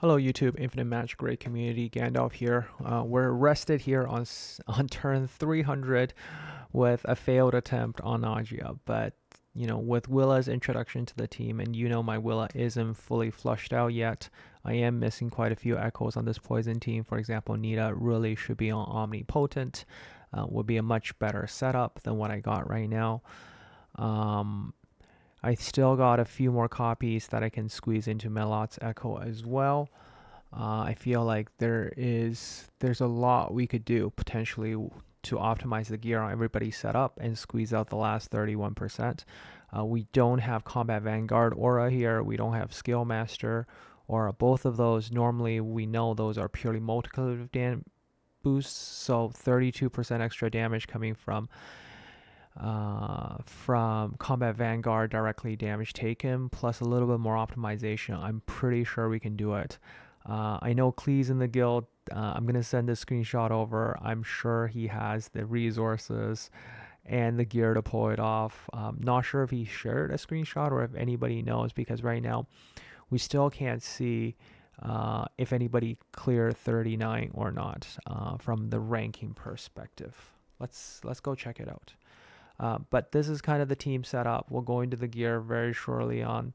Hello YouTube, Infinite Magicraid community, Gandalf here. We're rested here on turn 300 with a failed attempt on Nagia, but with Willa's introduction to the team, and my Willa isn't fully flushed out yet. I am missing quite a few echoes on this poison team. For example, Nita really should be on Omnipotent. Would be a much better setup than what I got right now. I still got a few more copies that I can squeeze into Melot's Echo as well. I feel like there's a lot we could do potentially to optimize the gear on everybody's setup and squeeze out the last 31%. We don't have Combat Vanguard Aura here. We don't have Skill Master Aura. Both of those, normally we know those are purely multiplicative boosts, so 32% extra damage coming from Combat Vanguard directly damage taken, plus a little bit more optimization. I'm pretty sure we can do it. I know Clee's in the guild. I'm going to send this screenshot over. I'm sure he has the resources and the gear to pull it off. Not sure if he shared a screenshot or if anybody knows, because right now we still can't see if anybody cleared 39 or not from the ranking perspective. Let's go check it out. But this is kind of the team setup. We'll go into the gear very shortly on.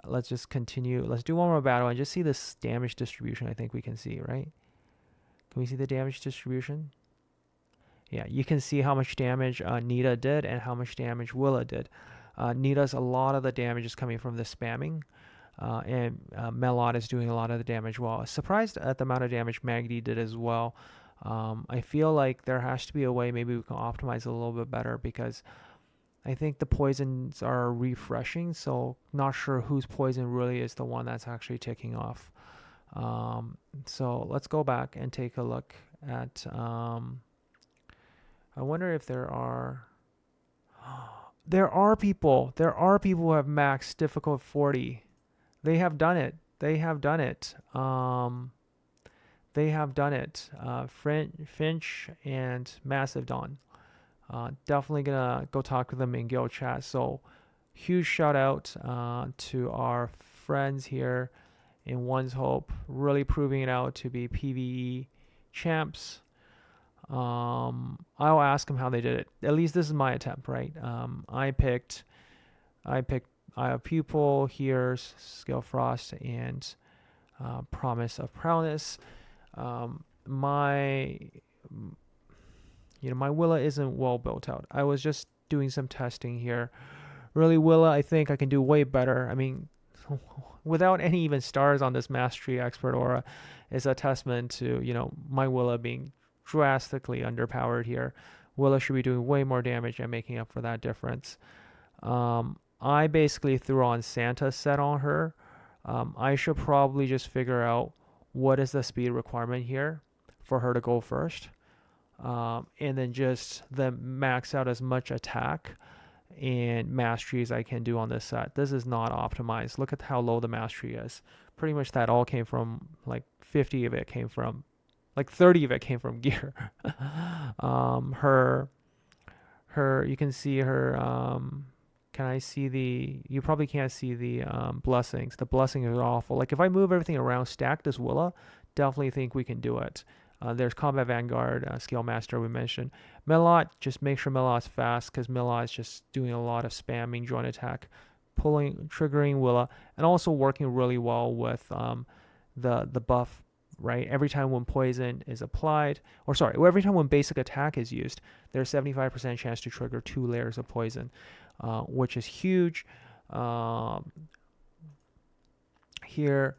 Let's just continue. Let's do one more battle and just see this damage distribution. I think we can see, right? Can we see the damage distribution? Yeah, you can see how much damage Nita did and how much damage Willa did. Nita's a lot of the damage is coming from the spamming, and Melot is doing a lot of the damage well. Surprised at the amount of damage Magdi did as well. I feel like there has to be a way maybe we can optimize a little bit better, because I think the poisons are refreshing, so not sure whose poison really is the one that's actually ticking off. So let's go back and take a look at, I wonder if there are people who have max difficult 40. They have done it. They have done it. Finch and Massive Dawn. Definitely gonna go talk to them in guild chat. So huge shout out to our friends here in One's Hope, really proving it out to be PvE champs. I'll ask them how they did it. At least this is my attempt, right? I have Pupil, Here's Skill Frost, and Promise of Prowess. My Willa isn't well built out. I was just doing some testing here. Really, Willa, I think I can do way better. I mean, without any even stars on this Mastery Expert Aura, is a testament to, my Willa being drastically underpowered here. Willa should be doing way more damage and making up for that difference. I basically threw on Santa set on her. I should probably just figure out what is the speed requirement here for her to go first. And then just max out as much attack and mastery as I can do on this set. This is not optimized. Look at how low the mastery is. Pretty much that all came from, like 50 of it came from, like 30 of it came from gear. You can see her, can I see you probably can't see the blessings. The blessings are awful. Like if I move everything around, stack this Willa, definitely think we can do it. There's Combat Vanguard, Skill Master we mentioned. Melot, just make sure Melot's fast, because Melot is just doing a lot of spamming joint attack, triggering Willa, and also working really well with the buff, right? Every time when poison is applied, every time when basic attack is used, there's 75% chance to trigger 2 layers of poison, which is huge. Here,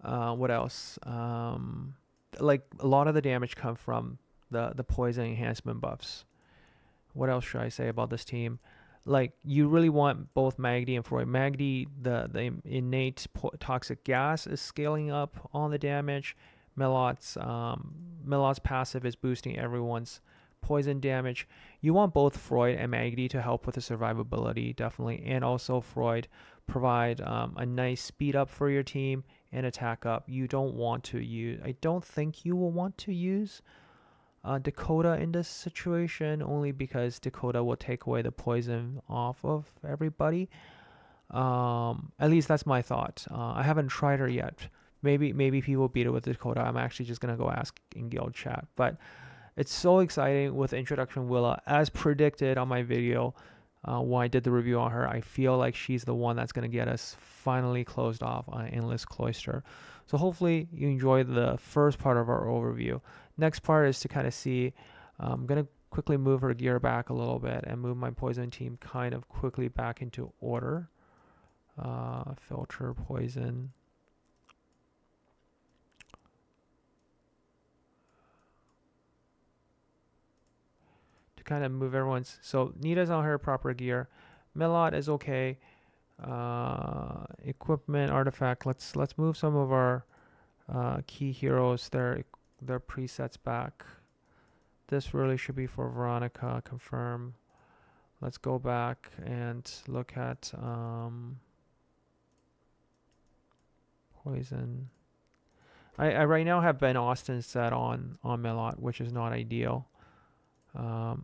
what else? Like a lot of the damage come from the poison enhancement buffs. What else should I say about this team? Like, you really want both Magdi and Freud. Magdi, the innate toxic gas is scaling up on the damage. Melot's passive is boosting everyone's poison damage. You want both Freud and Magdi to help with the survivability, definitely, and also Freud provide a nice speed up for your team and attack up. You don't want to use, I don't think you will want to use Dakota in this situation, only because Dakota will take away the poison off of everybody. At least that's my thought. I haven't tried her yet, Maybe people beat it with Dakota. I'm actually just gonna go ask in guild chat. But it's so exciting with introduction Willa, as predicted on my video. When I did the review on her, I feel like she's the one that's going to get us finally closed off on Endless Cloister. So hopefully you enjoyed the first part of our overview. Next part is to kind of see, I'm going to quickly move her gear back a little bit and move my poison team kind of quickly back into order. Filter poison. To kind of move everyone's, so Nita's on her proper gear. Melot is okay. Equipment artifact. Let's move some of our key heroes, their presets back. This really should be for Veronica. Confirm. Let's go back and look at poison. I right now have Ben Austin set on Melot, which is not ideal.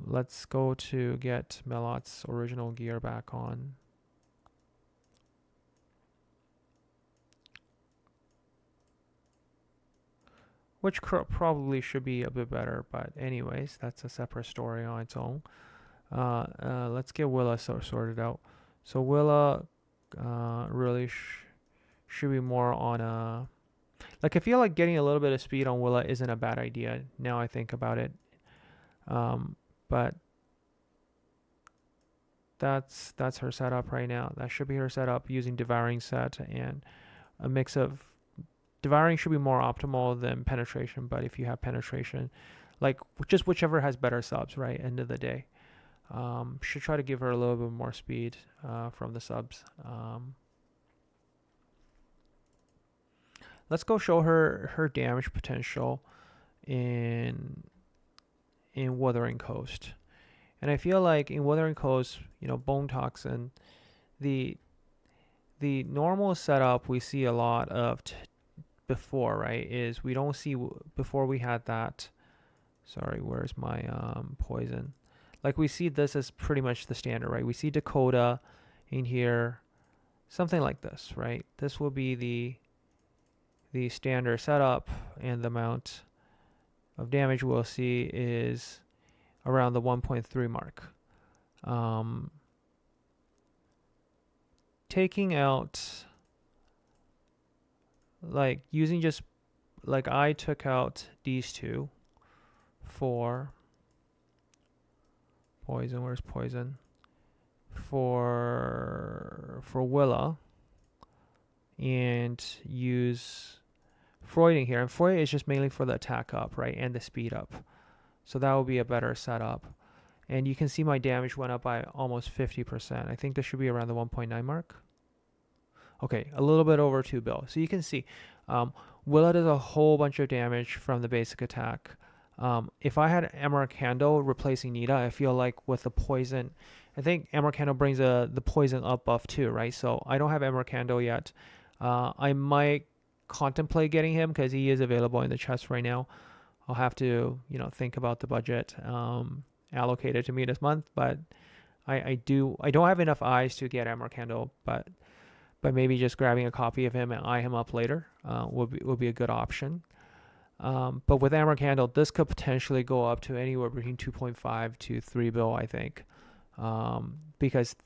Let's go to get Melot's original gear back on. Which probably should be a bit better, but anyways, that's a separate story on its own. Let's get Willa sorted out. So Willa really should be more on a... Like, I feel like getting a little bit of speed on Willa isn't a bad idea, now I think about it. But that's her setup right now. That should be her setup using Devouring set and a mix of... Devouring should be more optimal than penetration, but if you have penetration, like just whichever has better subs, right? End of the day. Should try to give her a little bit more speed from the subs. Let's go show her damage potential in Wuthering Coast. And I feel like in Wuthering Coast, you know, Bone Toxin, the normal setup we see a lot of before, right, is we don't see before we had that. Sorry, where's my poison? Like, we see this as pretty much the standard, right? We see Dakota in here, something like this, right? This will be the standard setup, and the amount of damage we'll see is around the 1.3 mark. Taking out, like, using just, like, I took out these two for poison. Where's poison? For Willa, and use Freuding here. And Freud is just mainly for the attack up, right, and the speed up. So that will be a better setup. And you can see my damage went up by almost 50%. I think this should be around the 1.9 mark. Okay, a little bit over 2 bill. So you can see Willa does a whole bunch of damage from the basic attack. If I had Amer Candle replacing Nita, I feel like with the poison, I think Amer Candle brings the poison up buff too, right? So I don't have Amer Candle yet. I might contemplate getting him because he is available in the chest right now. I'll have to, you know, think about the budget allocated to me this month, but I don't have enough eyes to get Amer Candle, but maybe just grabbing a copy of him and eye him up later will be a good option. But with Amer Candle, this could potentially go up to anywhere between 2.5 to 3 bill, I think. Because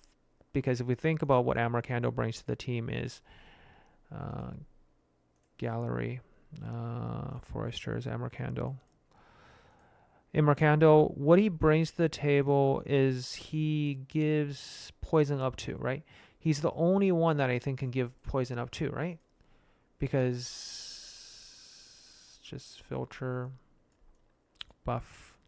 if we think about what Amer Candle brings to the team is gallery, Foresters, Amer Candle. Amer Candle, what he brings to the table is he gives poison up to, right? He's the only one that I think can give poison up to, right? Because just filter buff.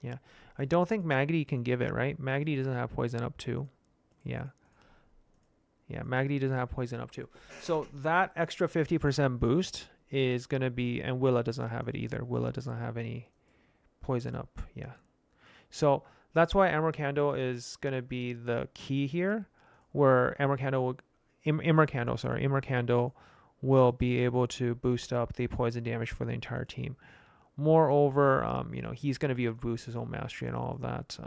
Yeah. I don't think Magdi can give it, right? Magdi doesn't have poison up to. Yeah. Yeah, Magdi doesn't have poison up to. So that extra 50% boost is going to be, and Willa doesn't have it either. Willa doesn't have any poison up. Yeah. So that's why Amer Candle is going to be the key here, where Amer Candle will be able to boost up the poison damage for the entire team. Moreover, you know, he's going to be able to boost his own mastery and all of that.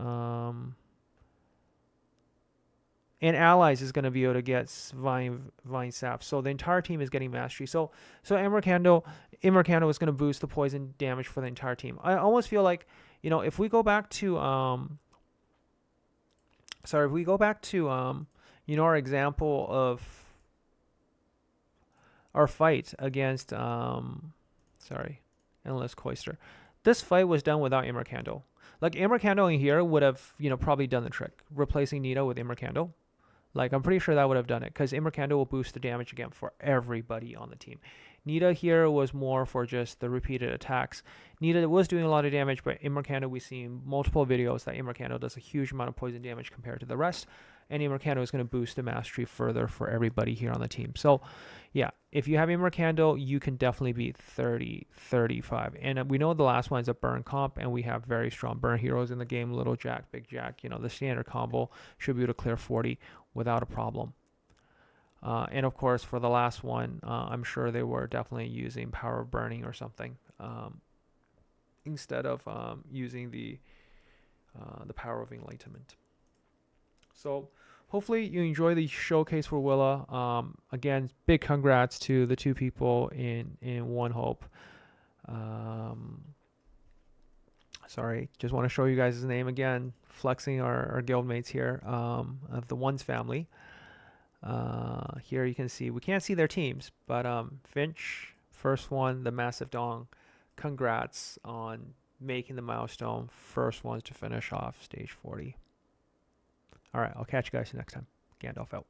And allies is going to be able to get Vine Sap. So the entire team is getting mastery. So Amer Candle is going to boost the poison damage for the entire team. I almost feel like, if we go back to our example of our fight against Endless Cloister. This fight was done without Amer Candle. Like Amer Candle in here would have, probably done the trick, replacing Nita with Amer Candle. Like, I'm pretty sure that would have done it, because Amer Candle will boost the damage again for everybody on the team. Nita here was more for just the repeated attacks. Nita was doing a lot of damage, but Amer Candle, we see in multiple videos that Amer Candle does a huge amount of poison damage compared to the rest. And Amer Candle is going to boost the mastery further for everybody here on the team. So, yeah, if you have Amer Candle, you can definitely beat 30, 35. And we know the last one is a burn comp, and we have very strong burn heroes in the game. Little Jack, Big Jack, the standard combo should be able to clear 40 without a problem. And of course, for the last one, I'm sure they were definitely using Power of Burning or something instead of using the Power of Enlightenment. So hopefully you enjoy the showcase for Willa. Again, big congrats to the two people in One Hope. Sorry, just want to show you guys his name again, flexing our guildmates here of the Ones family. Here you can see, we can't see their teams, but Finch, first one, the Massive Dong, congrats on making the milestone, first ones to finish off stage 40. All right, I'll catch you guys next time. Gandalf out.